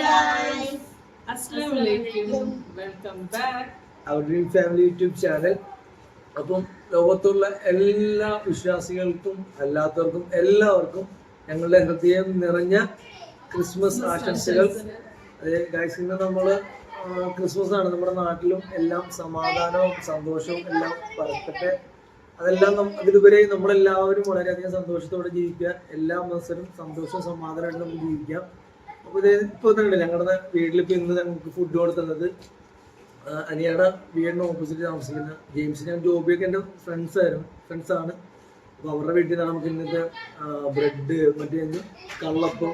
guys. Assalamualaikum. Welcome back. Our Dream Family YouTube channel. അപ്പം ലോകത്തുള്ള എല്ലാ വിശ്വാസികൾക്കും അല്ലാത്തവർക്കും എല്ലാവർക്കും ഞങ്ങളുടെ ഹൃദയം നിറഞ്ഞ ക്രിസ്മസ് ആശംസകൾ. ഗൈസ്, ഇന്ന് നമ്മൾ ക്രിസ്മസ് ആണ്. നമ്മുടെ നാട്ടിലും എല്ലാം സമാധാനവും സന്തോഷവും എല്ലാം പറക്കട്ടെ. അതെല്ലാം അതിലുപരി നമ്മളെല്ലാവരും വളരെയധികം സന്തോഷത്തോടെ ജീവിക്കുക. എല്ലാ മനുഷ്യരും സന്തോഷവും സമാധാനമായിട്ട് നമുക്ക് ജീവിക്കാം. അപ്പോൾ ഇത് ഇപ്പോൾ തന്നെ ഞങ്ങളുടെ വീട്ടിലിപ്പോൾ ഇന്ന് ഞങ്ങൾക്ക് ഫുഡ് കൊടുത്തുന്നത് അനിയുടെ വീടിന് ഓപ്പോസിറ്റ് താമസിക്കുന്ന ജെയിംസ്, ഞാൻ ജോബിയൊക്കെ എൻ്റെ ഫ്രണ്ട്സാണ്. അപ്പോൾ അവരുടെ വീട്ടിൽ നിന്നാണ് നമുക്ക് ഇന്നത്തെ ബ്രെഡ്, മറ്റേ കള്ളപ്പം,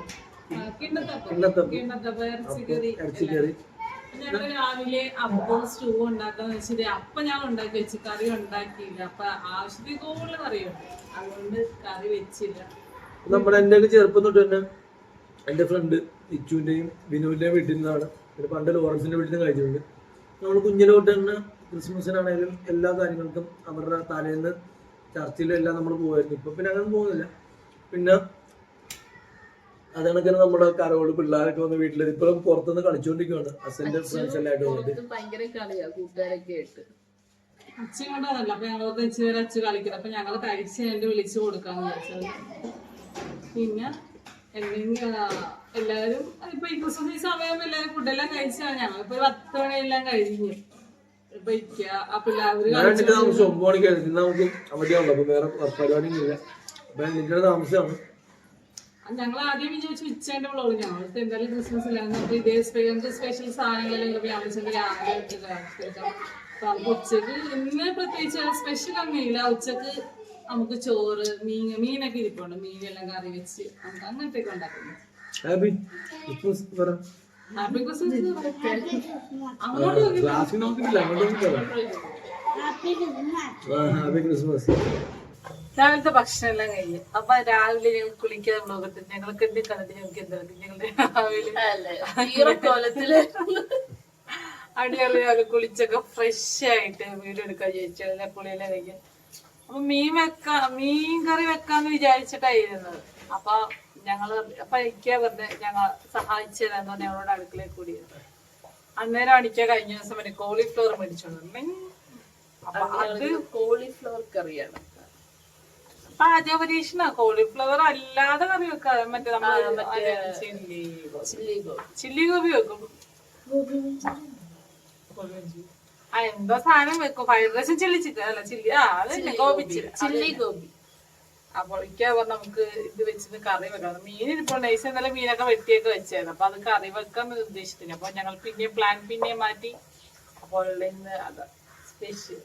ഇറച്ചിക്കറി. ഞങ്ങൾ രാവിലെ അപ്പം സ്റ്റൂ ഉണ്ടാക്കാന്ന് വെച്ചിട്ട് അപ്പം ഞാൻ ഉണ്ടാക്കി വെച്ച് കറി ഉണ്ടാക്കിയില്ല. അപ്പൊ ആവശ്യത്തിൽ കൂടുതൽ കറിയുണ്ട്, അതുകൊണ്ട് കറി വെച്ചില്ല. നമ്മുടെ എൻ്റെ ചെറുപ്പം തൊട്ട് തന്നെ എൻ്റെ ഫ്രണ്ട് ഇച്ചുവിൻ്റെയും വിനുവിൻ്റെയും വീട്ടിൽ നിന്നാണ്, പിന്നെ പണ്ട് ലോറൻസിൻ്റെ വീട്ടിൽ നിന്ന് കഴിച്ചിട്ടുണ്ട്. നമ്മൾ കുഞ്ഞിലെ തൊട്ട് തന്നെ ക്രിസ്മസിനാണേലും എല്ലാ കാര്യങ്ങൾക്കും അവരുടെ തലേന്ന് ചർച്ചിലും എല്ലാം നമ്മൾ പോകുമായിരുന്നു. ഇപ്പം പിന്നെ അങ്ങനെ പോകുന്നില്ല. പിന്നെ അതൊക്കെ നമ്മുടെ കരോട് പിള്ളേരൊക്കെ വന്ന് വീട്ടിൽ ഇപ്പോഴും പുറത്തുനിന്ന് കളിച്ചുകൊണ്ടിരിക്കുകയാണ്. അച്ഛൻ്റെ ഫ്രണ്ട്സ് എല്ലാം ആയിട്ട് വന്നിട്ട് അച്ഛൻ കൊണ്ടതല്ല. അപ്പൊ ഞങ്ങളൊക്കെ ഇച്ചിരി അച്ഛൻ കളിക്കുന്നത്. അപ്പൊ ഞങ്ങൾ കഴിച്ച് എന്റെ വിളിച്ചു കൊടുക്കാന്ന് വെച്ചത്. പിന്നെ എല്ലാവരും ഇപ്പൊ ഈ ക്രിസ്മസ് ഈ സമയം എല്ലാവരും ഫുഡെല്ലാം കഴിച്ചാണ്. ഞങ്ങൾ ഇപ്പൊ 10 മണിയെല്ലാം കഴിഞ്ഞു. ഇപ്പൊ പിള്ളേര് താമസം 9 മണിക്ക് നമുക്ക് അവധിയാണല്ലോ. അപ്പൊ വേറെ പരിപാടിയൊന്നുമില്ല. അപ്പൊ നിങ്ങളുടെ താമസമാണ്. ഞങ്ങൾ ആദ്യം വിചാരിച്ചു ഉച്ചേന്റെ വ്ളോഗ് ഞങ്ങൾക്ക് എന്തായാലും ക്രിസ്മസ് ഇല്ലാന്ന്. അപ്പൊ ഇതേ സ്പെഷ്യൽ സാധനങ്ങളെല്ലാം വ്യാമസിന്റെ രാവിലെ അപ്പൊ ഉച്ചക്ക് ഇന്ന് പ്രത്യേകിച്ച് സ്പെഷ്യൽ ഒന്നുമില്ല. ഉച്ചക്ക് നമുക്ക് ചോറ്, മീനൊക്കെ ഇരിപ്പുണ്ട്. മീനെല്ലാം കറി വെച്ച് നമുക്ക് അങ്ങനത്തെയൊക്കെ ഉണ്ടാക്കുന്നു. Happy Christmas. രാവിലത്തെ ഭക്ഷണം എല്ലാം കഴിഞ്ഞു. അപ്പൊ രാവിലെ ഞങ്ങൾ കുളിക്കാൻ നോക്കട്ടെ. ഞങ്ങൾക്ക് എന്ത് കണ്ടിട്ട് ഞങ്ങൾക്ക് എന്താ ഞങ്ങളുടെ രാവിലെ അടിപൊളി കുളിച്ചൊക്കെ ഫ്രഷ് ആയിട്ട് വീഡിയോ എടുക്കാൻ ചോദിച്ചാൽ കുളിയെല്ലാം കഴിക്കാൻ. അപ്പൊ മീൻ കറി വെക്കാന്ന് വിചാരിച്ചിട്ടായിരുന്നത്. അപ്പൊ എനിക്ക് വെറുതെ ഞങ്ങൾ സഹായിച്ചു തരാന്ന് പറഞ്ഞ ഞങ്ങളോട് അടുക്കളയിൽ കൂടിയത്. അന്നേരം അടിക്കാൻ കഴിഞ്ഞ ദിവസം മറ്റേ കോളിഫ്ലവർ മേടിച്ചോണ്ട് അപ്പൊ അത് കോളിഫ്ലവർ കറിയാണ്. പാചക പരീക്ഷണ. കോളിഫ്ലവർ അല്ലാതെ കറി വെക്കാതെ മറ്റേ ചില്ലി ഗോബി വെക്കും. എന്താ സാധനം വെക്കും? ഫ്രൈഡ് റൈസും ചില്ലി ചിക്കൻ അല്ല ചില്ലി ഗോബി. അപ്പോൾ നമുക്ക് ഇത് വെച്ചിട്ട് കറി വെക്കാം. മീൻ ഇപ്പോൾ നൈസ് എന്നാലും മീനൊക്കെ വെട്ടിയൊക്കെ വെച്ചായിരുന്നു. അപ്പൊ അത് കറി വെക്കാൻ ഉദ്ദേശിച്ചിട്ടില്ല. അപ്പൊ ഞങ്ങൾ പ്ലാൻ മാറ്റി. അപ്പോൾ ഇന്ന് അതാ സ്പെഷ്യൽ.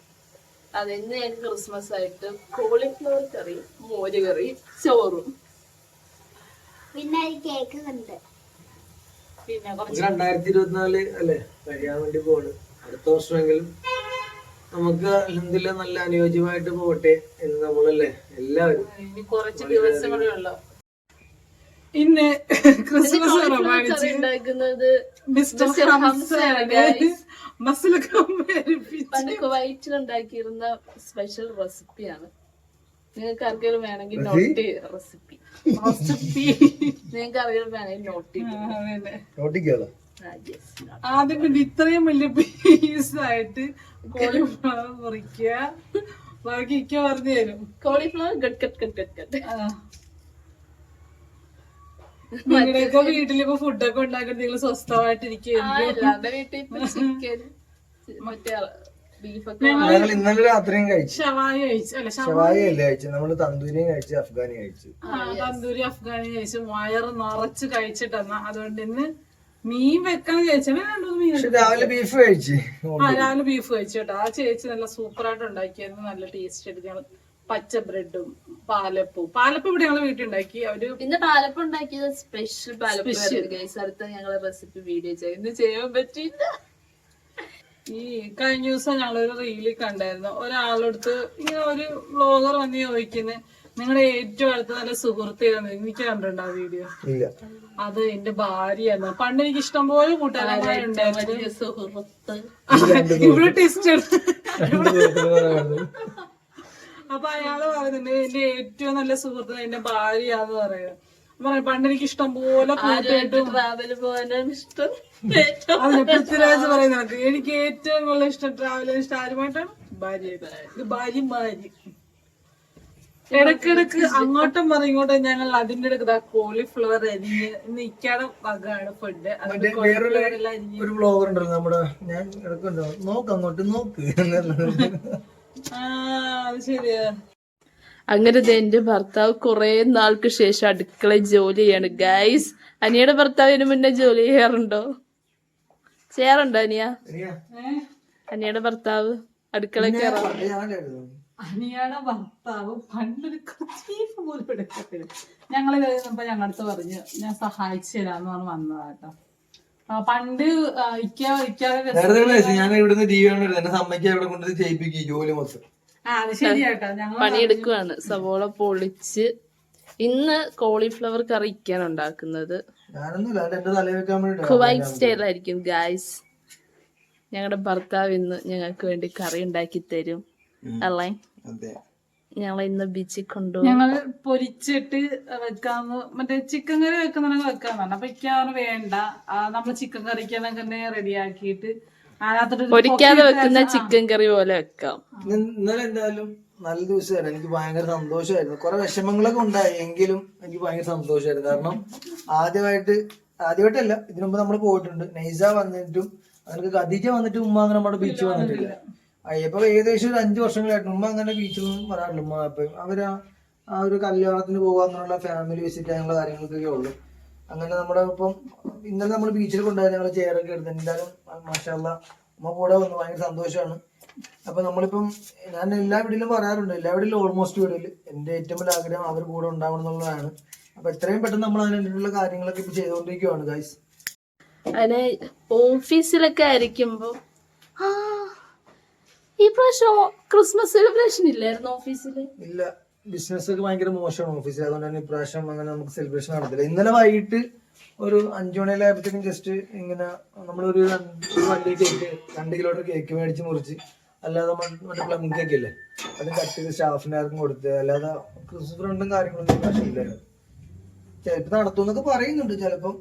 അതിന്ന് ഞങ്ങൾക്ക് ക്രിസ്മസ് ആയിട്ട് കോളിഫ്ലവർ കറി, മോര് കറി, ചോറും പിന്നെ കേക്ക് ഉണ്ട്. പിന്നെ 2024 അല്ലേ കഴിയാൻ വേണ്ടി പോണ്. അടുത്ത വർഷമെങ്കിലും നമുക്ക് അൽഹംദുലില്ലാഹ് നല്ല അനുയോജ്യമായിട്ട് പോട്ടെ എന്ന് നമ്മളല്ലേ എല്ലാവരും. ഇനി കുറച്ച് ദിവസങ്ങളേ ഉള്ളൂ. ഇന്ന് ക്രിസ്മസ് ഉണ്ടാക്കുന്നത് പണ്ട് കുവൈറ്റിലുണ്ടാക്കിയിരുന്ന സ്പെഷ്യൽ റെസിപ്പിയാണ്. നിങ്ങൾക്ക് ആർക്കെങ്കിലും വേണമെങ്കിൽ നോട്ട് റെസിപ്പി നിങ്ങൾക്ക് ആർക്കെങ്കിലും വേണമെങ്കിൽ നോട്ടിക്കാലോ. ആദ്യം പിന്നെ ഇത്രയും വലിയ പീസായിട്ട് കോളിഫ്ലവർ മുറിക്കുക. ബാക്കി പറഞ്ഞു തരും. Cauliflower cut. നിങ്ങളുടെയൊക്കെ വീട്ടിലിപ്പോ ഫുഡൊക്കെ ഉണ്ടാക്കി നിങ്ങൾ സ്വസ്ഥമായിട്ടിരിക്കും. ചിക്കൻ മറ്റേ ബീഫൊക്കെ ഇന്നലെ രാത്രിയും കഴിച്ചു. ഷവായി കഴിച്ചു. നമ്മള് തന്തൂരിയും കഴിച്ചു, അഫ്ഗാനി കഴിച്ചു. തന്തൂരി അഫ്ഗാനി കഴിച്ചു. വയറ് നിറച്ച് കഴിച്ചിട്ടെന്നാ. അതുകൊണ്ട് ഇന്ന് മീൻ വെക്കാൻ ചേച്ചിയാണ്. രാവിലെ ബീഫ് കഴിച്ചു. രാവിലെ ബീഫ് കഴിച്ചു കേട്ടോ. ആ ചേച്ചി നല്ല സൂപ്പറായിട്ട് ഉണ്ടാക്കിയായിരുന്നു. നല്ല ടേസ്റ്റ് ആയിട്ട് ഞങ്ങൾ പച്ച ബ്രെഡും പാലപ്പം ഇവിടെ ഞങ്ങള് വീട്ടിൽ ഉണ്ടാക്കി. അവര് ഇന്ന് പാലപ്പം ഉണ്ടാക്കിയത് സ്പെഷ്യൽ പാലപ്പം. അടുത്ത ഞങ്ങളെ റെസിപ്പി വീഡിയോ ചെയ്യുന്നു, ചെയ്യാൻ പറ്റില്ല. ഈ കഴിഞ്ഞ ദിവസം ഞങ്ങളൊരു റീലിൽ കണ്ടായിരുന്നു. ഒരാളടുത്ത് ഇങ്ങനെ ഒരു വ്ളോഗർ വന്ന് ചോദിക്കുന്നത് നിങ്ങളുടെ ഏറ്റവും അടുത്ത നല്ല സുഹൃത്തേന്ന്. എനിക്ക് കണ്ടിട്ടുണ്ടോ ആ വീഡിയോ? അത് എന്റെ ഭാര്യയാണ്. പണ്ട് എനിക്ക് ഇഷ്ടംപോലെ കൂട്ടുകാരുണ്ടായിരുന്നു. സുഹൃത്ത് ഇവിടെ ടെസ്റ്റ്. അപ്പൊ അയാള് പറയുന്നുണ്ട് എന്റെ ഏറ്റവും നല്ല സുഹൃത്ത് എന്റെ ഭാര്യയാന്ന് പറയുന്നത്. പണ്ട് എനിക്ക് ഇഷ്ടം പോലെ കൂട്ടുകെട്ടും ട്രാവൽ പോകാനാണ് ഇഷ്ടം. അതെ പൃഥ്വിരാജ് പറയുന്നത് എനിക്ക് ഏറ്റവും കൂടുതൽ ഇഷ്ടം ട്രാവൽ ഇഷ്ടം ആരുമായിട്ടാണ് ഭാര്യയും ഭാര്യ. ഇടക്കിടക്ക് അങ്ങോട്ടും പറയും ഇങ്ങോട്ടും ഞങ്ങൾ അതിന്റെ ഇടയ്ക്ക് കോളിഫ്ലവർ അരിഞ്ഞ് ഇന്ന് ഇക്കാടെ വകയാണ് ഫുഡ്. ഒരു വ്ളോഗർ ഉണ്ടല്ലോ നമ്മുടെ, ഞാൻ ഇടക്കുണ്ടോ നോക്ക് അങ്ങോട്ട് നോക്ക്. അത് ശരിയാ. അങ്ങനെ എന്റെ ഭർത്താവ് കുറെ നാൾക്ക് ശേഷം അടുക്കള ജോലി ചെയ്യാണ് ഗൈസ്. അനിയുടെ ഭർത്താവിന് മുന്നേ ജോലി ചെയ്യാറുണ്ടോ? അനിയ? അനിയുടെ ഭർത്താവ് അടുക്കള കയറാറുണ്ടോ? അനിയുടെ ഭർത്താവ് പണ്ടൊരു കച്ചീഫ് പോലും എടുക്കത്തില്ല. ഞങ്ങൾ കഴിഞ്ഞപ്പോ ഞങ്ങളടുത്ത് പറഞ്ഞു ഞാൻ സഹായിച്ചു തരാന്ന് പറഞ്ഞ് വന്നതാട്ടോ. പണ്ട് ഞാൻ ഇവിടുന്ന് ടി വി കാണുന്നത് എന്നെ സമ്മതിക്കാൻ ഇവിടെ കൊണ്ട് ചെയ്യിപ്പിക്കും ജോലി മൊത്തം. അത് ശരിയാട്ടോ. ഞങ്ങൾ പണിയെടുക്കുവാണ്. സവോള പൊളിച്ച് ഇന്ന് കോളിഫ്ലവർ കറി ഇരിക്കാൻ ഉണ്ടാക്കുന്നത്. കുവൈറ്റ് സ്റ്റൈലായിരിക്കും ഗായ്സ്. ഞങ്ങളുടെ ഭർത്താവ് ഇന്ന് ഞങ്ങൾക്ക് വേണ്ടി കറി ഉണ്ടാക്കി തരും അല്ലേ? ഞങ്ങൾ ഇന്ന് ബീച്ചിൽ കൊണ്ടുപോകും. ഞങ്ങൾ പൊരിച്ചിട്ട് വെക്കാന്ന് മറ്റേ ചിക്കൻ കറി വെക്കുന്നുണ്ടെങ്കിൽ വെക്കാന്നാണ്. അപ്പൊ ഇക്കാറ് വേണ്ട, നമ്മള് ചിക്കൻ കറിക്കാനൊക്കെ തന്നെ റെഡിയാക്കിയിട്ട് പൊരിക്കാതെ വെക്കുന്ന ചിക്കൻ കറി പോലെ വെക്കാം. ഇന്നലെ എന്തായാലും നല്ല ദിവസമായിരുന്നു. എനിക്ക് ഭയങ്കര സന്തോഷമായിരുന്നു. കുറെ വിഷമങ്ങളൊക്കെ ഉണ്ടായി, എങ്കിലും എനിക്ക് ഭയങ്കര സന്തോഷമായിരുന്നു. കാരണം ആദ്യമായിട്ടല്ല, ഇതിനു മുമ്പ് നമ്മൾ പോയിട്ടുണ്ട്. നൈസ വന്നിട്ടും അതിനൊക്കെ ഖദീജ വന്നിട്ട് ഉമ്മ അങ്ങനെ നമ്മുടെ ബീച്ചിൽ വന്നിട്ടില്ല. അയ്യപ്പോ ഏകദേശം ഒരു 5 വർഷങ്ങളായിട്ട് ഉമ്മ അങ്ങനെ ബീച്ചിലൊന്നും വരാറില്ല. ഉമ്മ അപ്പൊ അവര് ആ ഒരു കല്യാണത്തിന് പോകാന്നുള്ള ഫാമിലി വിസിറ്റ് അങ്ങനെയുള്ള കാര്യങ്ങൾക്കൊക്കെ ഉള്ളു. അങ്ങനെ നമ്മുടെ ഇപ്പം ഇന്നലെ നമ്മൾ ബീച്ചിൽ കൊണ്ടുപോയി ഞങ്ങൾ ചെയറൊക്കെ എടുത്ത് എന്തായാലും മാഷാഅല്ലാഹ് ഉമ്മ കൂടെ വന്നു. ഭയങ്കര സന്തോഷമാണ്. അപ്പൊ നമ്മളിപ്പം ഞാൻ എല്ലാ വീട്ടിലും പറയാറുണ്ട്, എല്ലാ വീട്ടിലും ഓൾമോസ്റ്റ് വീട്ടിൽ എന്റെ ഏറ്റവും വലിയ ആഗ്രഹം അവർ കൂടെ ഉണ്ടാവണം എന്നുള്ളതാണ്. അപ്പൊ എത്രയും പെട്ടെന്ന് നമ്മൾ അതിനുള്ള കാര്യങ്ങളൊക്കെ ഇപ്പൊ ചെയ്തുകൊണ്ടിരിക്കുകയാണ് ഗൈസ്. അതിനെ ഓഫീസിലൊക്കെ ആയിരിക്കുമ്പോ ഈ പ്രാവശ്യം ക്രിസ്മസ് സെലിബ്രേഷൻ ഇല്ലായിരുന്നു ഓഫീസില്? ഇല്ല, ബിസിനസ് ഒക്കെ ഭയങ്കര മോശമാണ് ഓഫീസിൽ. അതുകൊണ്ട് തന്നെ ഇപ്രാവശ്യം അങ്ങനെ നമുക്ക് സെലിബ്രേഷൻ നടത്തില്ല. ഇന്നലെ വൈകിട്ട് ഒരു 5 മണിയിലായപ്പോഴത്തേക്കും ജസ്റ്റ് ഇങ്ങനെ നമ്മളൊരു വണ്ടി കേക്ക് 2 കിലോയുടെ കേക്ക് മേടിച്ച് മുറിച്ച്, അല്ലാതെ മറ്റേ പ്ലം കേക്ക് അല്ലേ അത് കട്ട് ചെയ്ത് സ്റ്റാഫിന് ആർക്കും കൊടുത്ത്, അല്ലാതെ ക്രിസ്മസ് ഫ്രണ്ടും കാര്യങ്ങളൊന്നും ഇപ്രാവശ്യം ഇല്ലായിരുന്നു. ചിലപ്പോ നടത്തുന്നൊക്കെ പറയുന്നുണ്ട്. ചിലപ്പം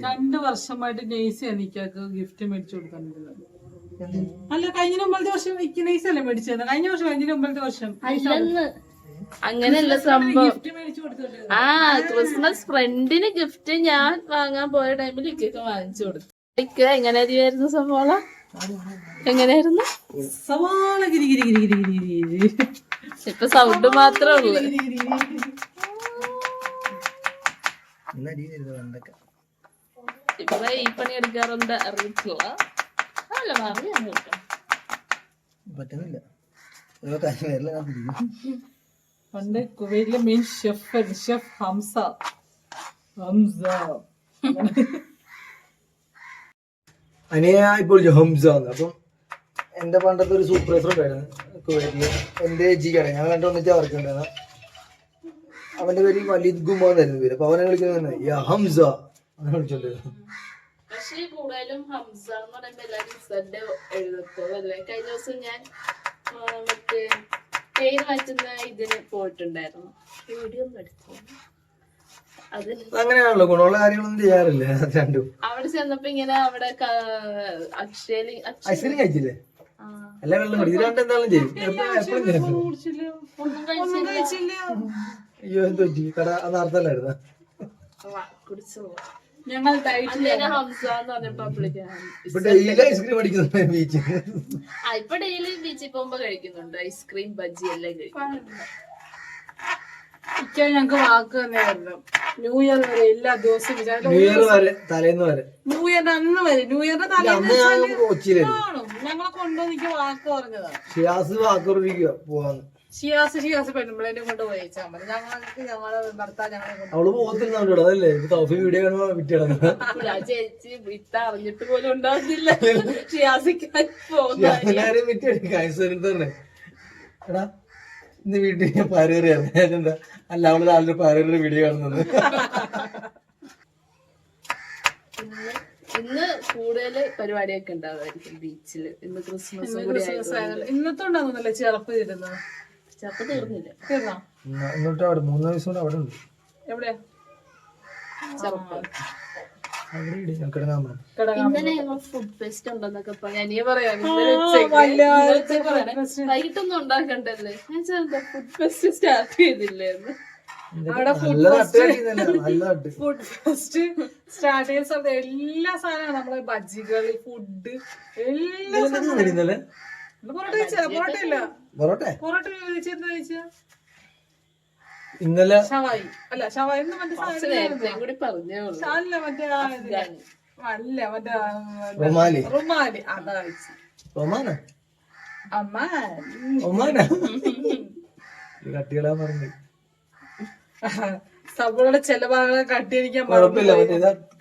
2 വർഷമായിട്ട് നെയ്സ് എനിക്ക് ഗിഫ്റ്റ് മേടിച്ചു കൊടുക്കാനുണ്ട്. അല്ല കഴിഞ്ഞ മുമ്പത്തെ വർഷം നെയ്സ് അല്ലേ മേടിച്ചത്? കഴിഞ്ഞ വർഷം കഴിഞ്ഞ മുമ്പത്തെ വർഷം അങ്ങനെയല്ല സംഭവം. ഗിഫ്റ്റ് മേടിച്ചു കൊടുത്തിട്ടുണ്ട്. ക്രിസ്മസ് ഫ്രണ്ടിന് ഗിഫ്റ്റ് ഞാൻ വാങ്ങാൻ പോയ ടൈമിൽ ഇക്കൊക്കെ വാങ്ങിച്ചു കൊടുത്തു. എങ്ങനെയായിരുന്നു സവാള? എങ്ങനെയായിരുന്നു സവാള? ഗിരി ഗിരി ഗിരി ഗിരി ഗിരി ഗിരി. ഇപ്പൊ സൗണ്ട് മാത്രമേ ഉള്ളു. ഇവിടെ ഈ പണി എടുക്കാറുണ്ട് അറിയിച്ചില്ല. അല്ല അറിയാൻ പറ്റുന്നില്ല. പണ്ട് കുവൈറ്റിലെ മെയിൻ ഷെഫ് ഹംസ. അനിയ ഇപ്പോൾ ഹംസ. അപ്പം എന്റെ പണ്ടത്തെ ഒരു സൂപ്പർവൈസർ ഉണ്ടായിരുന്നു കുവൈറ്റില്. എന്റെ ജിക്കാണ്, ഞങ്ങൾ 2 ഒന്നിച്ചാ വർക്ക് ഉണ്ടായിരുന്നു. അവന്റെ പേര് വലീദ് ഗുമാന്നായിരുന്നു പേര്. അപ്പൊ അവനെ വിളിക്കുന്നത് ഹംസ അങ്ങനെ വിളിച്ചോണ്ടിരുന്നു. പക്ഷേ കൂടുതലും ഹംസ എന്ന് പറയുമ്പോ എല്ലാവരും എഴുതത്തോളം അല്ലേ. കഴിഞ്ഞ ദിവസം ഞാൻ മറ്റേ പേര് മാറ്റുന്ന ഇതിന് പോയിട്ടുണ്ടായിരുന്നു. വീഡിയോ ഒന്നും എടുത്തു. അങ്ങനെയാണല്ലോ, ഗുണമുള്ള കാര്യങ്ങളൊന്നും ചെയ്യാറില്ല രണ്ടും. അവിടെ ചെന്നപ്പോ ഇങ്ങനെ അവിടെ ഐസ്ക്രീം കഴിച്ചില്ലേ? അല്ല വെള്ളം കുടി. ഇത് രണ്ടും എന്തായാലും ചെയ്യും. അയ്യോ എന്ത് പറ്റി? കട അത് അർത്ഥമല്ലായിരുന്നു. ഞങ്ങൾ ഇപ്പൊ ഡെയിലി ഐസ്ക്രീം അടിക്കുന്നു ബീച്ചിൽ. ഇപ്പൊ ഡെയിലി ബീച്ചിൽ പോകുമ്പോ കഴിക്കുന്നുണ്ട് ഐസ്ക്രീം ബജ്ജി എല്ലാം കഴിക്കുന്നുണ്ട്. ഞങ്ങക്ക് വാക്ക് തന്നെയായിരുന്നു ന്യൂ ഇയർ വരെ എല്ലാ ദിവസവും. ന്യൂ ഇയർ വരെ തലേന്ന് വരെ, ന്യൂ ഇയറിന്റെ അന്ന് വരെ, ന്യൂ ഇയറിന്റെ തലേന്ന് ഞങ്ങളെ കൊണ്ടുവന്നിക്ക് വാക്ക് പറഞ്ഞതാണ്. ഷിയാസ് വാക്കുറിക്കുക പോവാന്ന്. ഷിയാസ് പെണ്ണുമ്പളേനെ കൊണ്ട് പോയിച്ചാൽ മതി. ഞങ്ങളെ ഭർത്താവ് ഞങ്ങളെ അവള് പോകത്തിരുന്നോട്ടോ. അതല്ലേ തോഫി വീഡിയോ കാണുമ്പോ വിറ്റാണ്. ചേച്ചി വിത്ത അറിഞ്ഞിട്ട് പോലും ഉണ്ടാവുന്നില്ല ഷിയാസിക്കാൻ തന്നെ. എടാ ഇന്ന് വീട്ടിൽ പാരേറിയാണ്. എന്താ അല്ല അവള് രാവിലെ പാരേറിയുടെ വീഡിയോ കാണുന്നത്. ഇന്ന് കൂടുതൽ പരിപാടിയൊക്കെ ഉണ്ടാവുമായിരിക്കും ബീച്ചില്. ഇന്ന് ക്രിസ്മസ് ഇന്നത്തെ ഉണ്ടാകുന്നല്ലേ ചെറുപ്പ് തരുന്നത്. ചെറുപ്പം തീർന്നില്ല. തീർന്നോ? എന്നിട്ട് അവിടെ 3 ദിവസം കൂടെ അവിടെ ഉണ്ട്. എവിടെയാ? ചെറുപ്പം അവിടെ കിടങ്ങാൻ പറഞ്ഞു. ഇന്നലെ ഞങ്ങൾ ഫുഡ് ഫെസ്റ്റ് ഉണ്ടെന്നൊക്കെ പറഞ്ഞു. അനിയെ പറയാം ഇന്നലെ ഉച്ചയ്ക്ക് പറയണേ വൈകിട്ടൊന്നും ഉണ്ടാക്കണ്ടല്ലേ. ഞാൻ എന്താ ഫുഡ് ഫെസ്റ്റ് സ്റ്റാർട്ട് ചെയ്തില്ലേന്ന്. അവിടെ നല്ല ഫുഡ് ഫെസ്റ്റ് സ്റ്റാർട്ട് ചെയ്ത സമയത്ത് എല്ലാ സാധനവും നമ്മളെ ബജ്ജികള് ഫുഡ് എല്ലാ സാധനവും. ഇന്നലെ ഷവായി അല്ല ഷവായി മറ്റേ നേരത്തെ കൂടി പറഞ്ഞേ ഉള്ളൂ. അല്ല മറ്റേ അല്ല മറ്റേ റുമാലി അതാ കഴിച്ചു. കട്ടികളാ പറഞ്ഞു. സബോളയുടെ ചില ഭാഗങ്ങളെ കട്ടിയടിക്കാൻ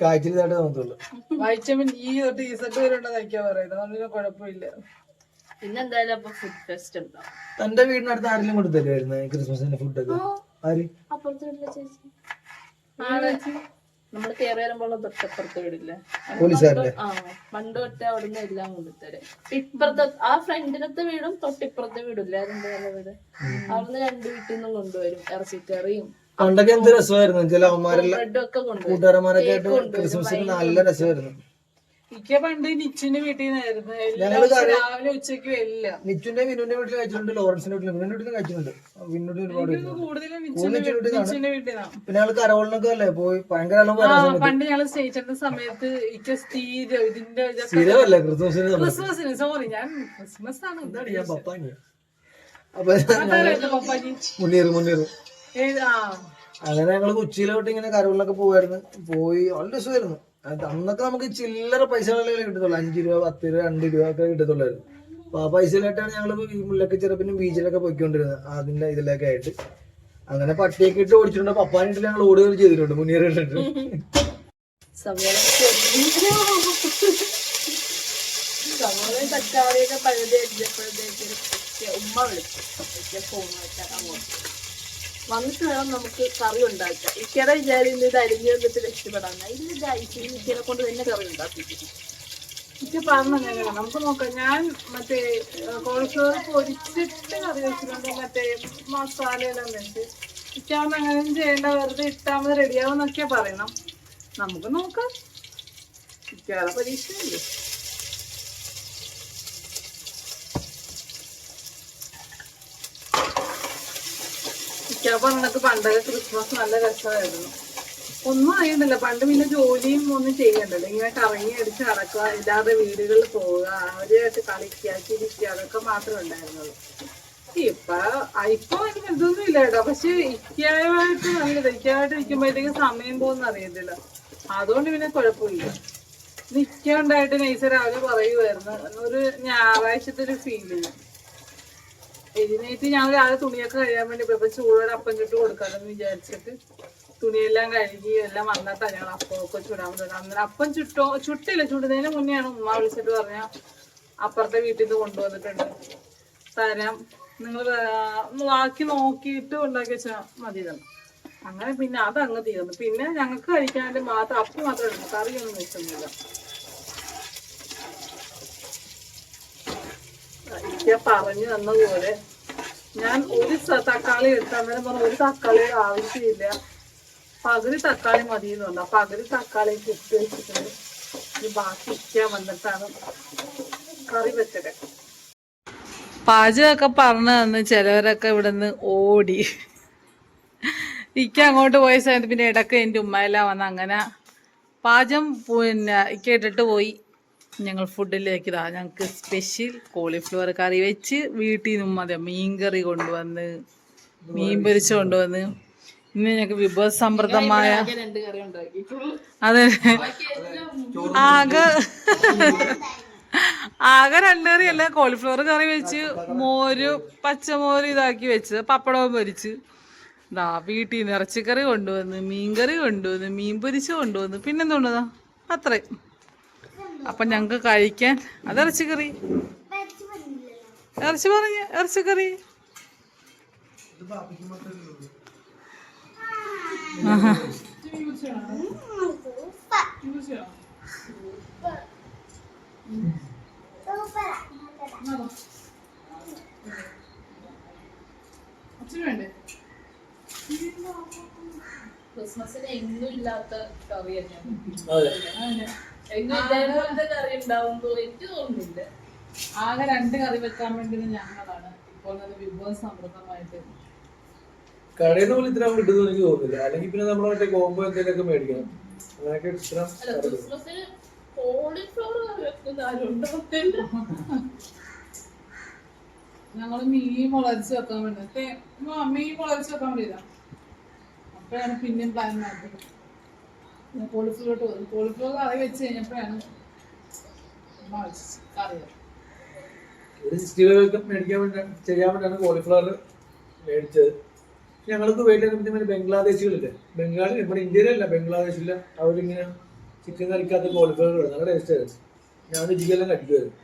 കാഴ്ചയിലായിട്ട് തോന്നത്തുള്ളൂ. വൈറ്റമിൻ ഇ തൊട്ട് ഇസെറ്റ് വരെ ഉണ്ടെന്ന് കഴിക്കാൻ പറയുന്നത്. അതിന് കുഴപ്പമില്ല. പിന്നെന്തായാലും അപ്പൊ ഫുഡ് ഫെസ്റ്റ് ഉണ്ടാവും. തന്റെ വീടിനടുത്ത് ആരെങ്കിലും കൊണ്ട് തരുമായിരുന്നു ക്രിസ്മസിന്റെ ഫുഡൊക്കെ? ആര്? അപ്പുറത്തെ വീട്ടിലെ ചേച്ചി. നമ്മള് കയറി വരുമ്പോൾ തൊട്ടപ്പുറത്ത് വീടില്ലേ, പണ്ട് തൊട്ട് അവിടുന്ന് എല്ലാം കൊണ്ടുതരും. ഇപ്പുറത്തെ ആ ഫ്രണ്ടിലത്തെ വീടും തൊട്ടിപ്പുറത്തെ വീടില്ലേ, അതിന്റെ നല്ല വീട്, അവിടുന്ന് 2 വീട്ടിൽ നിന്നും കൊണ്ടുവരും ഇറച്ചിക്കറിയും. പണ്ടൊക്കെ എന്ത് രസമായിരുന്നു. ചില അവന്മാരെല്ലാം ബ്രെഡും ഒക്കെ കൊണ്ടുവരും. കൂട്ടുകാരന്മാരൊക്കെ ആയിട്ട് ക്രിസ്മസിന് നല്ല രസമായിരുന്നു. ഇക്ക പണ്ട് നിച്ചിന്റെ വീട്ടിൽ നിന്നായിരുന്നു രാവിലെ ഉച്ചയ്ക്കും എല്ലാം. നിച്ചുന്റെ വിനുവിന്റെ വീട്ടിൽ കഴിച്ചിട്ടുണ്ട്, ലോറൻസിന്റെ വീട്ടിൽ, വിനുവിന്റെ വീട്ടിൽ കഴിച്ചിട്ടുണ്ട്. വിനുവിന്റെ ഒരുപാട് കൂടുതലും നിച്ചിന്റെ വീട്ടിൽ നിന്നാണ്. പിന്നെ ഞങ്ങള് കരോളിനൊക്കെ അല്ലേ പോയി ഭയങ്കര പണ്ട് ഞങ്ങള് സ്റ്റേറ്റ് സമയത്ത് ഇക്ക സ്ഥിരം ഇതിന്റെ സ്ഥിരമല്ല ക്രിസ്മസിന് സോറി ഞാൻ ക്രിസ്മസ് ആണ് പപ്പാനി. അപ്പൊ മുന്നേറും അങ്ങനെ ഞങ്ങള് കൊച്ചിയിലോട്ട് ഇങ്ങനെ കരോളിനൊക്കെ പോവായിരുന്നു. പോയി നല്ല രസമായിരുന്നു. അന്നൊക്കെ നമുക്ക് ചില്ലറ പൈസകളെ കിട്ടത്തുള്ളൂ. 5 രൂപ 10 രൂപ 2 രൂപ ഒക്കെ കിട്ടത്തുള്ളായിരുന്നു. അപ്പൊ ആ പൈസയിലായിട്ടാണ് ഞങ്ങള് ഈ മുല്ലക്ക് ചെറുപ്പിനും ബീച്ചിലൊക്കെ പോയിക്കൊണ്ടിരുന്നത്. അതിന്റെ ഇതിലൊക്കെ ആയിട്ട് അങ്ങനെ പട്ടിയൊക്കെ ഇട്ട് ഓടിച്ചിട്ടുണ്ട്. പപ്പാനിട്ട് ഞങ്ങൾ ഓടുകയും ചെയ്തിട്ടുണ്ട് മുന്നേറിയിട്ടുണ്ട്. തക്കാളിയൊക്കെ പഴുതി അരിഞ്ഞപ്പോഴത്തേക്ക് ഉമ്മ വിളിച്ചു ഫോൺ വെച്ചാൽ അങ്ങോട്ട് വന്നിട്ട് വേണം നമുക്ക് കറി ഉണ്ടാക്കാം. ഇക്കടെ വിചാരിക്കുന്നത് ഇത് അരിഞ്ഞു വന്നിട്ട് രക്ഷപ്പെടാൻ. ഇതിന്റെ ഇക്കനെ കൊണ്ട് തന്നെ കറി ഉണ്ടാക്കിയിരിക്കും. എനിക്ക് പറഞ്ഞ നമുക്ക് നോക്കാം. ഞാൻ മറ്റേ കോഴിക്കോട് പൊരിച്ചിട്ട് കറി വെച്ചിട്ടുണ്ട്. മറ്റേ മസാലയെല്ലാം വെച്ച് ഇക്കാവുന്ന അങ്ങനെയും ചെയ്യേണ്ട, വെറുതെ ഇട്ടാൽ മതി റെഡിയാവുന്നൊക്കെ പറയണം. നമുക്ക് നോക്കാം. ഇക്കാതെ പരീക്ഷയില്ലേ. പറഞ്ഞൊക്കെ പണ്ടൊക്കെ ക്രിസ്മസ് നല്ല രസമായിരുന്നു. ഒന്നും അറിയണ്ടല്ലോ പണ്ട്. പിന്നെ ജോലിയും ഒന്നും ചെയ്യണ്ടല്ലോ. ഇങ്ങനെ കറങ്ങി അടിച്ച് നടക്കുക, ഇല്ലാതെ വീടുകളിൽ പോവുക, അവരുമായിട്ട് കളിക്കുക ചിരിക്കുക, അതൊക്കെ മാത്രമേ ഉണ്ടായിരുന്നുള്ളൂ. ഇപ്പൊ എനിക്ക് ഇതൊന്നും ഇല്ല കേട്ടോ. പക്ഷെ ഇക്കായിട്ട് നല്ലത്. ഇക്കായിട്ട് ഇരിക്കുമ്പോഴത്തേക്ക് സമയം പോകുന്ന അറിയത്തില്ല. അതുകൊണ്ട് പിന്നെ കുഴപ്പമില്ല. നിക്ക ഉണ്ടായിട്ട് നൈസ രാവിലെ പറയുമായിരുന്നു ഒരു ഞായറാഴ്ചത്തെ ഒരു ഫീലിങ്. എഴുന്നേറ്റ് ഞാൻ രാവിലെ തുണിയൊക്കെ കഴിയാൻ വേണ്ടി പോയപ്പോ ചൂടോടെ അപ്പം ചുട്ട് കൊടുക്കാമെന്ന് വിചാരിച്ചിട്ട് തുണിയെല്ലാം കഴുകി എല്ലാം വന്നിട്ടാണ് ഞങ്ങൾ അപ്പമൊക്കെ ചുടാൻ പറ്റുന്നത്. അന്നേരം അപ്പം ചുട്ടില്ല. ചുടുന്നതിന് മുന്നെയാണ് ഉമ്മ വിളിച്ചിട്ട് പറഞ്ഞ അപ്പുറത്തെ വീട്ടിൽ നിന്ന് കൊണ്ടുവന്നിട്ടുണ്ട് തരാം, നിങ്ങൾ ബാക്കി നോക്കിയിട്ട് ഉണ്ടാക്കി വെച്ചാൽ മതി തന്നെ. അങ്ങനെ പിന്നെ അതങ്ങ് തീർന്നു. പിന്നെ ഞങ്ങൾക്ക് കഴിക്കാണ്ട് മാത്രം അപ്പം മാത്രമേ ഉള്ളൂ, കറിയൊന്നും വെച്ചൊന്നുമില്ല. പറഞ്ഞു തന്നതുപോലെ ഞാൻ ഒരു തക്കാളി എടുത്തന്നേരം പറഞ്ഞു ഒരു തക്കാളിയുടെ ആവശ്യമില്ല, പകുതി തക്കാളി മതി എന്ന് പറഞ്ഞു. പകുതി തക്കാളിക്ക് ഇട്ട് വെച്ചിട്ടുണ്ട്. ഇനി ബാക്കി ഇരിക്കാൻ വന്നിട്ടാണ് കറി വെച്ചത്. പാചകമൊക്കെ പറഞ്ഞു തന്ന് ചിലവരൊക്കെ ഇവിടെ നിന്ന് ഓടി. ഇക്ക അങ്ങോട്ട് പോയ സമയത്ത് പിന്നെ ഇടയ്ക്ക് എൻ്റെ ഉമ്മയെല്ലാം വന്ന് അങ്ങനെ പാചകം പിന്നെ ഇക്ക ഇട്ടിട്ട് പോയി. ഞങ്ങൾ ഫുഡിലേക്ക് ഇതാ ഞങ്ങൾക്ക് സ്പെഷ്യൽ കോളിഫ്ലവർ കറി വെച്ച് വീട്ടിൽ നിന്നും അതെ മീൻ കറി കൊണ്ടുവന്ന് മീൻ പൊരിച്ച് കൊണ്ടുവന്ന് ഇന്ന് ഞങ്ങൾക്ക് വിഭവസമൃദ്ധമായ അതെ ആകെ 2 കറിയല്ല, കോളിഫ്ലവർ കറി വെച്ച് മോര് പച്ചമോര് ഇതാക്കി വെച്ച് പപ്പടവും പൊരിച്ച് ഇതാ വീട്ടിൽ നിന്ന് ഇറച്ചിക്കറി കൊണ്ടുവന്ന് മീൻകറി കൊണ്ടുവന്ന് മീൻ പൊരിച്ച് കൊണ്ടുവന്ന് പിന്നെന്തുകൊണ്ടതാ അത്രയും. അപ്പം ഞങ്ങൾക്ക് കഴിക്കാൻ അത് ഇറച്ചിക്കറി ഇറച്ചിക്കറി ഇല്ലാത്ത കറി തന്നെയാണ്. അതെ. ഇതേപോലത്തെ കറി ഉണ്ടാവുമ്പോ എനിക്ക് തോന്നുന്നില്ല. ആകെ 2 കറി വെക്കാൻ വേണ്ടി ഞങ്ങളാണ് ഇപ്പോൾ വിഭവ സമൃദ്ധമായിട്ട്. കടയിൽ നിന്ന് പോലും ഇത്രയും കിട്ടുന്നു എനിക്ക് തോന്നുന്നില്ല. അല്ലെങ്കിൽ പിന്നെ നമ്മൾ മറ്റേ കോമ്പോ എന്തെങ്കിലുമൊക്കെ മേടിക്കണം. അങ്ങനെയൊക്കെ ഇഷ്ടം. ക്രിസ്മസിന് കോളിഫ്ലവർ കറി വെക്കുന്ന ആരും ഉണ്ടാവത്തില്ല. ഞങ്ങള് മീൻ മുളച്ച് വെക്കാൻ വേണ്ടി മീൻ മുളച്ച് വെക്കാൻ വേണ്ടിയതാ. അപ്പോഴാണ് പിന്നെയും പ്ലാൻ മാറ്റത്. കോളിഫ്ലവർ കോളിഫ്ലവർ കറി വെച്ച് കഴിഞ്ഞപ്പോഴാണ് കറി. ഒരു 65 മേടിക്കാൻ വേണ്ടിയാണ് ചെയ്യാൻ വേണ്ടിയാണ് കോളിഫ്ലവർ മേടിച്ചത്. ഞങ്ങൾക്ക് വീട്ടിൽ ബംഗ്ലാദേശികളില്ലേ, നമ്മുടെ ഇന്ത്യയിലല്ല ബംഗ്ലാദേശില്ല, അവരിങ്ങനെ ചിക്കൻ കറിക്കകത്ത് കോളിഫ്ലവർ ഇടും. നല്ല ടേസ്റ്റ് ആയിരുന്നു. ഞാൻ രുചിക്കെല്ലാം കഴിക്കുമായിരുന്നു.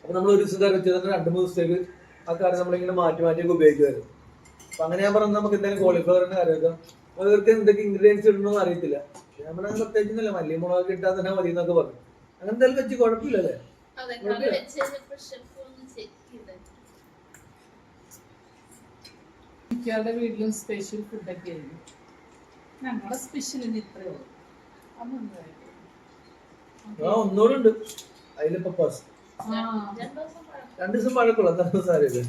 അപ്പൊ നമ്മൾ ഒരു ദിവസം കറി വെച്ചത് 2-3 ദിവസത്തേക്ക് ആ കറി നമ്മളിങ്ങനെ മാറ്റിയൊക്കെ ഉപയോഗിക്കുമായിരുന്നു. അപ്പൊ അങ്ങനെ ഞാൻ പറഞ്ഞത് നമുക്ക് എന്തായാലും കോളിഫ്ലവറിന്റെ കറി വെക്കാം. അവർക്ക് എന്തൊക്കെ ഇൻഗ്രീഡിയൻസ് ഇടണമെന്ന് അറിയത്തില്ല. നമ്മുടെ പ്രത്യേകിച്ചൊന്നുമില്ല, മല്ലിമുളക് ഇട്ടാൽ തന്നെ മതി എന്നൊക്കെ പറഞ്ഞു. അങ്ങനെ എന്തായാലും വെച്ച് കുഴപ്പമില്ലല്ലേ. മിക്കവരുടെ വീട്ടിലും സ്പെഷ്യൽ ഫുഡൊക്കെ ആയിരുന്നു. ഞങ്ങളുടെ സ്പെഷ്യൽ ഇത്രയേ ഉള്ളൂ. ഒന്നുകൂടെ ഉണ്ട് അതിലിപ്പോ 2 ദിവസം പഴക്കമുള്ള സാരമില്ല,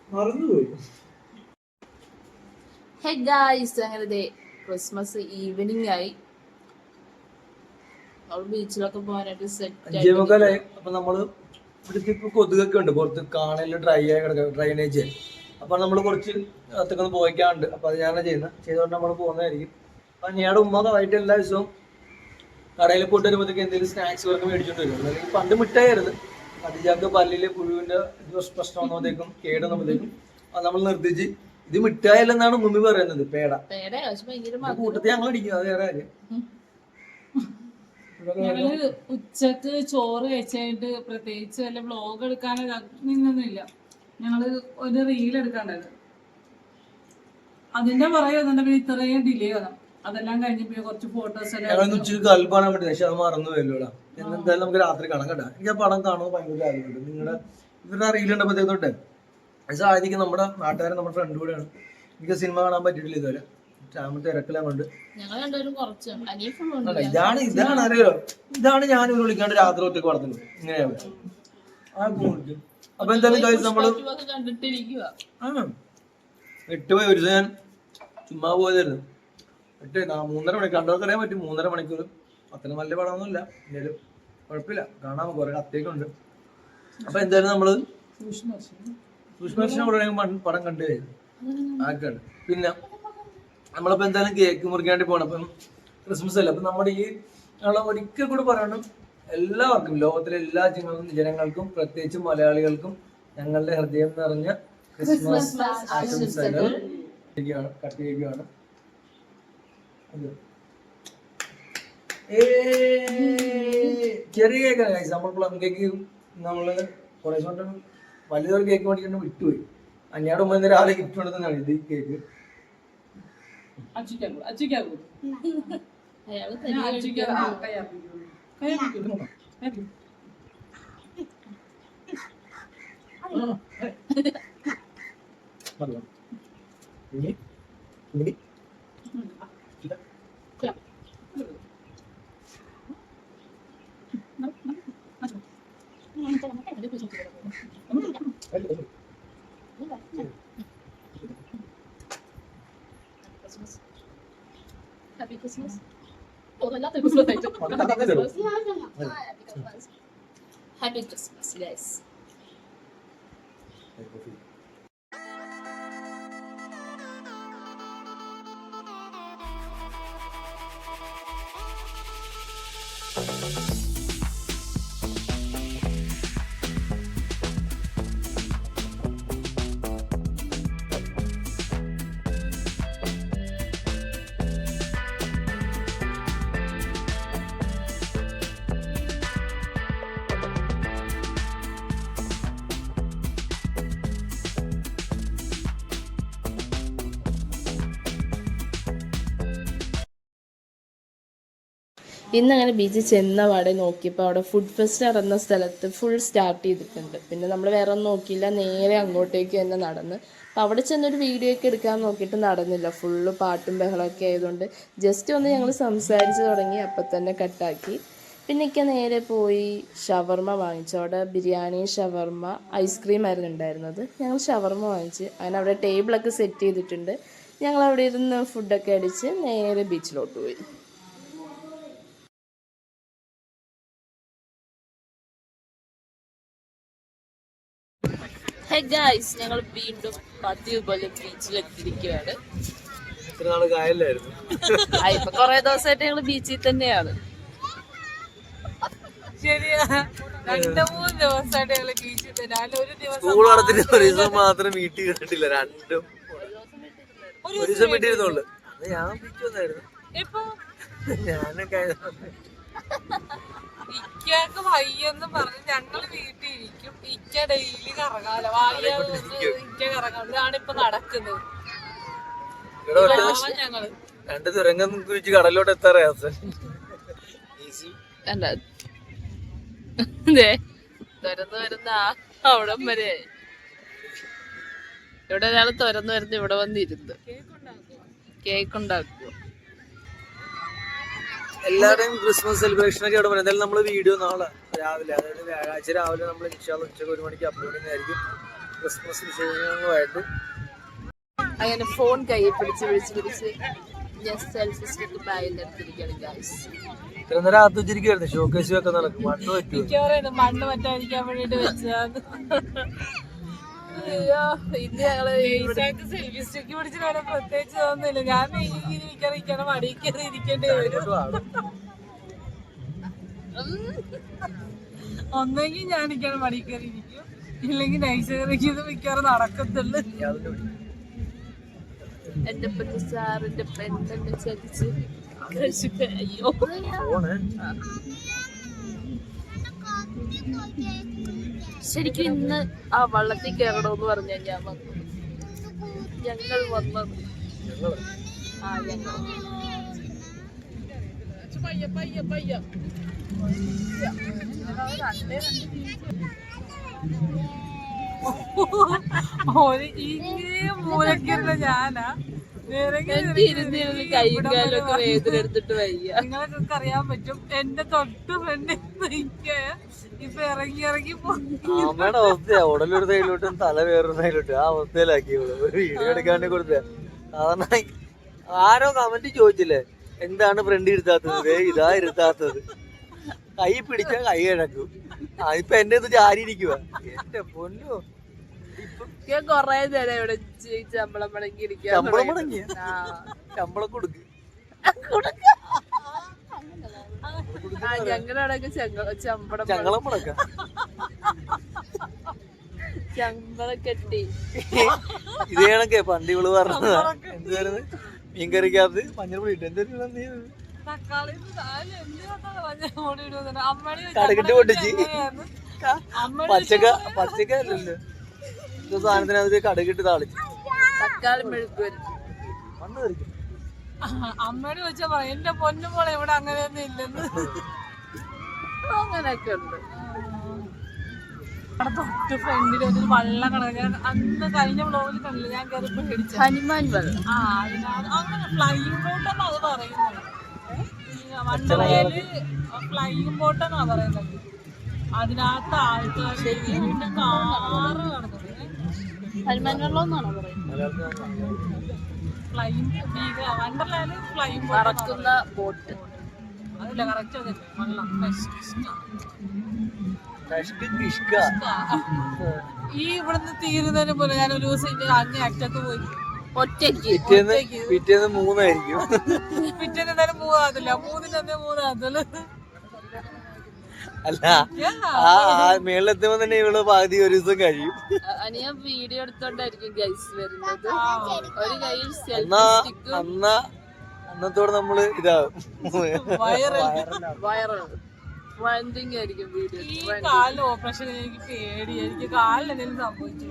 മറന്നുപോയി. ഹേ ഗായ്സ്, അങ്ങനെ ക്രിസ്മസ് ഈവനിങ് ആയി. ബീച്ചിലൊക്കെ പോകാനായിട്ട് സെറ്റ്. 5:45. അപ്പൊ നമ്മള് ഇവിടുത്തെ ഇപ്പൊ കൊതുകൊക്കെ ഉണ്ട് പുറത്ത്, കാണല് ഡ്രൈ ആയി കിടക്കുക, ഡ്രൈനേജ്. അപ്പൊ നമ്മള് കുറച്ച് അതൊക്കെ പോയിക്കാണ്ട്. അപ്പൊ അത് ഞാനാ ചെയ്തുകൊണ്ട് നമ്മൾ പോകുന്നതായിരിക്കും. അപ്പൊ ഞങ്ങളുടെ ഉമ്മ ആയിട്ട് എല്ലാ ദിവസവും കടയിൽ പോയിട്ട് വരുമ്പോഴത്തേക്ക് എന്തെങ്കിലും സ്നാക്സ് വർക്ക് മേടിച്ചോണ്ട് വരും. അല്ലെങ്കിൽ പണ്ട് മിഠായിരുന്നു. അതിജാക്ക് പല്ലില് പുഴുവിന്റെ പ്രശ്നം വന്നപ്പോഴത്തേക്കും കേടുന്നപ്പോഴത്തേക്കും അത് നമ്മൾ നിർത്തിച്ച് ഇത് മിഠായില്ലെന്നാണ് മുമ്പ് പറയുന്നത്. പേട കൂട്ടത്തിൽ ഞങ്ങൾ അടിക്കും, അത് വേറെ കാര്യം. ഞങ്ങള് ഉച്ചക്ക് ചോറ് കഴിച്ചായിട്ട് പ്രത്യേകിച്ച് വല്ല വ്ലോഗ് എടുക്കാനോ നിന്നൊന്നുമില്ല. ഞങ്ങള് ഒരു റീൽ എടുക്കാണ്ടായത്. അതിന്റെ പുറകെ വന്നിട്ട് പിന്നെ ഇത്രയും ഡിലേ വന്നു. അതെല്ലാം കഴിഞ്ഞപ്പോ കുറച്ച് ഫോട്ടോസ് എല്ലാം ഉച്ചക്ക് കൽപ്പാൻ വേണ്ടി. പക്ഷെ അത് മറന്നു പോയല്ലോടാ. എന്തായാലും നമുക്ക് രാത്രി കാണാം കേട്ടോ. എനിക്ക് ആ പടം കാണുമ്പോൾ ഭയങ്കര കാര്യമുണ്ട്. നിങ്ങളുടെ ഇവരുടെ റീൽ ഉണ്ടപ്പോഴത്തേക്കോട്ടെ സാധിക്കും. നമ്മുടെ നാട്ടുകാരൻ നമ്മുടെ ഫ്രണ്ട് കൂടെയാണ്. എനിക്ക് സിനിമ കാണാൻ പറ്റിയിട്ടില്ല ഇതുവരെ. തിരക്കെല്ലാം കൊണ്ട് ഇതാണ് അറിയോ, ഇതാണ് ഞാൻ ഇവർ വിളിക്കാണ്ട് രാത്രി ഒറ്റക്ക് വളർത്തുന്നത്. ഇങ്ങനെയാണ്. അപ്പൊ എന്തായാലും നമ്മള് 8 പോയി. ഒരു ദിവസം ഞാൻ ചുമ്മാ പോയതായിരുന്നു. 3:30 മണിക്ക് കണ്ടവർക്കറിയാൻ പറ്റും. 3:30 മണിക്കൂർ. അത്ര നല്ല പടമൊന്നുമില്ല, എന്നാലും കുഴപ്പമില്ല, കാണാൻ കുറെ കത്തേക്കുണ്ട്. അപ്പൊ എന്തായാലും നമ്മള് സൂക്ഷ്മദർശനം പടം കണ്ടു കഴിഞ്ഞു ആക്കാണ്. പിന്നെ നമ്മളിപ്പോ എന്തായാലും കേക്ക് മുറിക്കാൻ വേണ്ടി പോകണം. അപ്പം ക്രിസ്മസ് അല്ല. അപ്പൊ നമ്മുടെ ഈ ഒരിക്കൽ കൂടെ പറയണം, എല്ലാവർക്കും ലോകത്തിലെ എല്ലാ ജനങ്ങൾക്കും പ്രത്യേകിച്ച് മലയാളികൾക്കും ഞങ്ങളുടെ ഹൃദയം നിറഞ്ഞ ക്രിസ്മസ് ആശംസകൾ. കട്ട് ചെയ്യുകയാണ്. ചെറിയ കേക്കാണ് നമ്മൾ പ്ലം കേക്ക്. നമ്മള് കുറെ കൊണ്ട് വലിയൊരു കേക്ക് മേടിക്കൊണ്ട് വിട്ടുപോയി. അഞ്ഞാട് മുമ്പ് രാവിലെ ഗിഫ്റ്റ് കൊടുക്കുന്നതാണ് ഇത്. ഈ cake Happy Christmas. Oh, another Christmas item. Happy Christmas, guys. ഇന്നങ്ങനെ ബീച്ചിൽ ചെന്ന പാടെ നോക്കിയപ്പോൾ അവിടെ ഫുഡ് ഫെസ്റ്റ് നടന്ന സ്ഥലത്ത് ഫുൾ സ്റ്റാർട്ട് ചെയ്തിട്ടുണ്ട്. പിന്നെ നമ്മൾ വേറെ ഒന്നും നോക്കിയില്ല, നേരെ അങ്ങോട്ടേക്ക് തന്നെ നടന്ന് അപ്പം അവിടെ ചെന്നൊരു വീഡിയോ ഒക്കെ എടുക്കാൻ നോക്കിയിട്ട് നടന്നില്ല. ഫുള്ള് പാട്ടും ബഹളമൊക്കെ ആയതുകൊണ്ട് ജസ്റ്റ് ഒന്ന് ഞങ്ങൾ സംസാരിച്ച് തുടങ്ങി, അപ്പം തന്നെ കട്ടാക്കി. പിന്നെയൊക്കെ നേരെ പോയി ഷവർമ്മ വാങ്ങിച്ചു. അവിടെ ബിരിയാണി, ഷവർമ്മ, ഐസ്ക്രീം ആയിരുന്നു ഉണ്ടായിരുന്നത്. ഞങ്ങൾ ഷവർമ്മ വാങ്ങിച്ച് അങ്ങനെ അവിടെ ടേബിളൊക്കെ സെറ്റ് ചെയ്തിട്ടുണ്ട്. ഞങ്ങൾ അവിടെ ഇരുന്ന് ഫുഡൊക്കെ അടിച്ച് നേരെ ബീച്ചിലോട്ട് പോയി. ഹേ ഗൈസ്, ഞങ്ങൾ വീണ്ടും പതിവ് പോലെ ബീച്ചിലെത്തിയിരിക്കുകയാണ്. ഇപ്പൊ കൊറേ ദിവസമായിട്ട് ഞങ്ങൾ ബീച്ചിൽ തന്നെയാണ്. ശരിയാ, 2-3 ദിവസമായിട്ട് ഞങ്ങള് ബീച്ചിൽ തന്നെ. ഒരു ദിവസം മാത്രം വീട്ടിൽ കിട്ടിട്ടില്ല. ഒരു ദിവസം വീട്ടിരുന്നുള്ളു. ഞാൻ ബീച്ച് വന്നായിരുന്നു. ഇപ്പൊ ഞാനൊക്കെ ഇക്കക്ക് വയ്യെന്ന് പറഞ്ഞ് ഞങ്ങള് വീട്ടിൽ ഇരിക്കും. ഇക്ക ഡെയിലി കറങ്ങാലോ, വയ്യാതെ ഇക്ക കറങ്ങാം. ഇതാണ് ഇപ്പൊ നടക്കുന്നത്. ഞങ്ങള് 2 തുരങ്കം കുഴിച്ച് കടലിലോട്ട് എത്താറേ തുരന്ന് വരുന്ന അവിടം വരെ. ഇവിടെ ഒരാൾ തുരന്ന് വരുന്ന ഇവിടെ വന്നിരുന്ന് കേക്ക് ഉണ്ടാക്കുക. എല്ലാവരുടെയും ക്രിസ്മസ് സെലിബ്രേഷൻ ഒക്കെ ഇവിടെ വരും. എന്തായാലും നമ്മള് വീഡിയോ നാളെ രാവിലെ, അതായത് വ്യാഴാഴ്ച രാവിലെ നമ്മൾ ഉച്ചക്ക് 1 മണിക്ക് അപ്ലോഡ് ചെയ്യുന്നതായിരിക്കും ക്രിസ്മസ് വിശേഷങ്ങളുമായിട്ട്. അങ്ങനെ ഫോൺ കയ്യിൽ പിടിച്ച് ഞാൻ സെൽഫി സ്റ്റിക്ക് ബാഗിൽ എടുത്തിരിക്കുകയാണ് ഗൈസ്. ഇത്ര നേരം അകത്ത് വെച്ചിരിക്കുവായിരുന്നു. ഷോക്കേസ് ഒക്കെ നടക്കും. മണ്ണ് പറ്റും. മണ്ണ് പറ്റാതിരിക്കാൻ വേണ്ടിട്ട് വെച്ചതാണ്. ഇത് ഞങ്ങള് സെൽഫി സ്റ്റിക്ക് പിടിച്ചിട്ട് വരെ പ്രത്യേകിച്ച് തോന്നുന്നില്ല. ഞാൻ ഇരിക്കണം, മടിക്കറി ഇരിക്കേണ്ടി വരും. ഒന്നെങ്കിൽ ഞാൻ ഇരിക്കണം, മടിക്കറി ഇരിക്കും, ഇല്ലെങ്കിൽ നൈസ് കറിക്കുന്നത് മിക്കവാറും നടക്കത്തുള്ളു. എന്റെ പെണ്ണ് സാറിന്റെ പെണ്ണെന്നെ ചതിച്ച് അയ്യോ. ശരിക്കും ഇന്ന് ആ വള്ളത്തിൽ കയറണമെന്ന് പറഞ്ഞ ഞാൻ വന്നു. ഞങ്ങൾ വന്നത് മൂലക്കിരുന്ന ഞാനാ. ഇരുന്നിരുന്ന് കൈയും കാലൊക്കെ വേദന എടുത്തിട്ട് വയ്യ. നിങ്ങൾക്കൊക്കെ അറിയാൻ പറ്റും, എന്റെ തൊട്ട് ഫ്രണ്ട് ഇപ്പൊ ഇറങ്ങി അമ്മയുടെ അവസ്ഥയാ. ഉടലൊരു സൈഡിലോട്ടും തല വേറൊരു സൈഡിലോട്ടും ആ അവസ്ഥയിലാക്കി. ഒരു വീഡിയോ എടുക്കാണ്ട് കൊടുത്ത സാധാരണ ആരോ കമന്റ് ചോദിച്ചില്ലേ, എന്താണ് ഫ്രണ്ട് ഇരുത്താത്തത്, ഇതാ ഇരുത്താത്തത്, കൈ പിടിച്ചാ കൈ കിടക്കും. ഇപ്പൊ എന്റെ ഇത് ചാരിയിരിക്കുക. എന്റെ പൊന്നോ, ഞാൻ കൊറേ നേരം ഇവിടെ ശമ്പളം മുടങ്ങി ഇരിക്കാൻ. ശമ്പളം മുടങ്ങിയ ശമ്പളം കൊടുക്ക്. ഞങ്ങളവിടെയൊക്കെ ശമ്പളം മുടക്കാം. ശമ്പളം കെട്ടി. ഇത് കണക്കെ പണ്ട് ഇവള് പറഞ്ഞതാ. എന്തായിരുന്നു മീൻകറിക്കകത്ത് മഞ്ഞൾപ്പൊടി ഇട്ട് എന്തായിരുന്നു കടകിട്ട് പൊട്ടിച്ച് പച്ചക്കല്ലോ സാധനത്തിനകത്ത് കടുകിട്ട് താളിച്ച് തക്കാളി മെഴുക്കുവരും. മണ്ണ് തെറിക്കും. അമ്മയോട് ചോദിച്ചാ പറയാം, എന്റെ പൊന്നു മോളെ ഇവിടെ അങ്ങനെയൊന്നും ഇല്ലെന്ന്. അങ്ങനെയൊക്കെ ഉണ്ട്. തൊട്ട് ഫ്രണ്ടിൽ ഒരു വള്ളം കിടക്കുക. ഞാൻ അന്ന് കഴിഞ്ഞ വ്ളോഗിൽ കണ്ടില്ല, ഞാൻ കയറി പേടിച്ചു. ഹനുമാൻ വെള്ളം. അങ്ങനെ ഫ്ലൈയിങ് ബോട്ടെന്നാ അത് പറയുന്നത്. വണ്ടറയില് ഫ്ലൈയിങ് ബോട്ടെന്നാ പറയുന്നത്. അതിനകത്ത് ആൾക്കാർ കാറ് നടക്കുന്നത്. ഹനുമാൻ വെള്ളം എന്നാണോ പറയുന്നത്? വണ്ടർലാൻഡ് ഫ്ലൈയിങ് പറക്കുന്ന ബോട്ട്. അതില്ല, കറക്റ്റ് അതല്ലേ വെള്ളം. ഈ ഇവിടുന്ന് തീരുന്നതിന് പോലെ ഞാൻ ഒരു ദിവസം അങ്ങേ അറ്റത്ത് പോയി ഒറ്റയ്ക്ക്. പിറ്റേന്ന് 3 ആയിരിക്കും. പിറ്റേന്ന് എന്തായാലും 3 ആകത്തില്ല, 3 ആകത്തുള്ളൂ. അല്ല, മേളിലെത്തുമ്പോ തന്നെ ഇവള് പകുതി ഒരു ദിവസം കഴിയും. അനിയ വീഡിയോ എടുത്തോണ്ടായിരിക്കും ഗൈസ് വരുന്നത്. ഒരു കയ്യിൽ അന്നത്തോടെ നമ്മള് ഇതാവും. വൈറൽ ട്രെൻഡിങ് ആയിരിക്കും വീഡിയോ. ഈ കാലിന് ഓപ്പറേഷൻ എനിക്ക് പേടി. എനിക്ക് കാലിന് എന്തെങ്കിലും സംഭവിച്ചു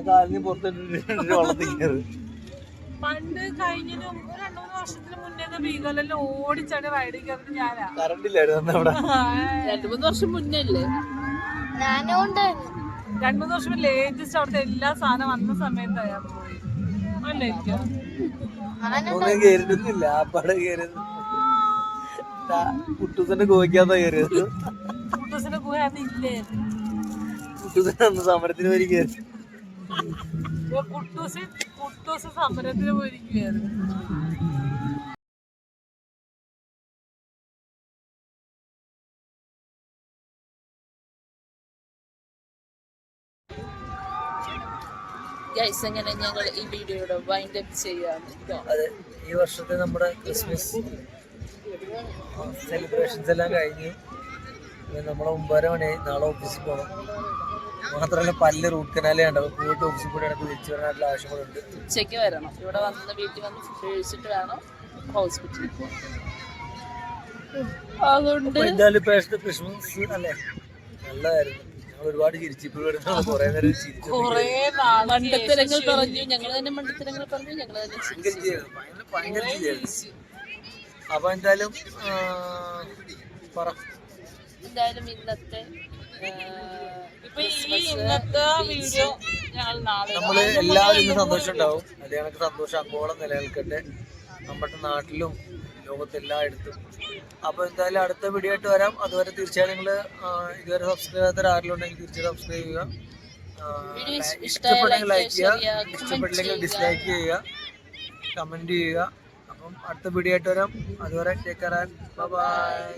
കാലിന് പുറത്തിട്ട് വെള്ളത്തിൽ കയറി. പണ്ട് കഴിഞ്ഞ 2-3 വർഷത്തിന് മുന്നേ ഭീകലെല്ലാം ഓടിച്ചാണ് റൈഡിൽ കയറി. ഞാനാ കറണ്ടില്ലായിരുന്നു അവിടെ. 2-3 വർഷം മുന്നേ അല്ലേ? 2-3 വർഷം ലേറ്റസ്റ്റ് അവിടുത്തെ എല്ലാ സാധനം വന്ന സമയത്തായാ പോയി അല്ലേ ഒന്നും കേറിയിട്ടൊന്നുമില്ല ആപ്പാടെ കയറിയത് കുട്ടൂസന്റെ ഗോയ്ക്കാത്ത കയറിയത് കുട്ടൂസിന്റെ ഗുഹ അതില്ലേ കുട്ടൂസൻ അന്ന് സമരത്തിന് വരി കയറി കുട്ടൂസ് സമരത്തിന് പോയിരിക്കുകയായിരുന്നു. ഗൈസ് അങ്ങനെ ഞങ്ങൾ ഈ വീഡിയോയുടെ വൈൻഡ് അപ്പ് ചെയ്യാണ്. അതെ, ഈ വർഷത്തെ നമ്മുടെ ക്രിസ്മസ് സെലിബ്രേഷൻസ് എല്ലാം കഴിഞ്ഞു. നമ്മളെ 9:30 മണിയായി. നാളെ ഓഫീസിൽ പോകണം. മാത്രമല്ല പല്ല് റൂട്ട് കനാലേ ഉണ്ട്. അപ്പോൾ പോയിട്ട് ഓഫീസിൽ പോയി എനിക്ക് തിരിച്ചു വരാനുള്ള ആവശ്യങ്ങളുണ്ട്. ഉച്ചയ്ക്ക് വരണം. ഇവിടെ വീട്ടിൽ വന്ന് ഫുഡ് കഴിച്ചിട്ട് വേണം ഹോസ്പിറ്റലിൽ പോകാൻ. അതുകൊണ്ട് എന്തായാലും ഇപ്രാവശ്യത്തെ ക്രിസ്മസ് അല്ലേ നല്ലതായിരുന്നു. ഞങ്ങൾ ഒരുപാട് ചിരിച്ചു. ഇപ്പോഴും കുറെ നേരം ചിരിച്ചു. മണ്ടത്തരങ്ങൾ പറഞ്ഞു, ഞങ്ങൾ തന്നെ മണ്ടത്തരങ്ങൾ പറഞ്ഞു, ഞങ്ങൾ തന്നെ ഭയങ്കര ചിരിയായിരുന്നു. അപ്പൊ എന്തായാലും എന്തായാലും ഇന്നത്തെ വീഡിയോ ഞങ്ങൾ നാളെ നമ്മള് എല്ലാവരും ഇന്ന് സന്തോഷം ഉണ്ടാവും. അത് ഞങ്ങൾക്ക് സന്തോഷം അങ്ങോളം നിലനിൽക്കട്ടെ നമ്മുടെ നാട്ടിലും ലോകത്തെല്ലായിടത്തും. അപ്പൊ എന്തായാലും അടുത്ത വീഡിയോ ആയിട്ട് വരാം. അതുവരെ തീർച്ചയായും നിങ്ങൾ ഇതുവരെ സബ്സ്ക്രൈബ് ചെയ്യാത്ത ആരെങ്കിലും ഉണ്ടെങ്കിൽ തീർച്ചയായും സബ്സ്ക്രൈബ് ചെയ്യുക. ഇഷ്ടപ്പെട്ടെങ്കിൽ ലൈക്ക് ചെയ്യുക, ഇഷ്ടപ്പെട്ടില്ലെങ്കിൽ ഡിസ്ലൈക്ക് ചെയ്യുക, കമന്റ് ചെയ്യുക. അപ്പം അടുത്ത വീഡിയോ ആയിട്ട് വരാം. അതുവരെ ടേക്ക് കെയർ ആൻഡ് ബൈ.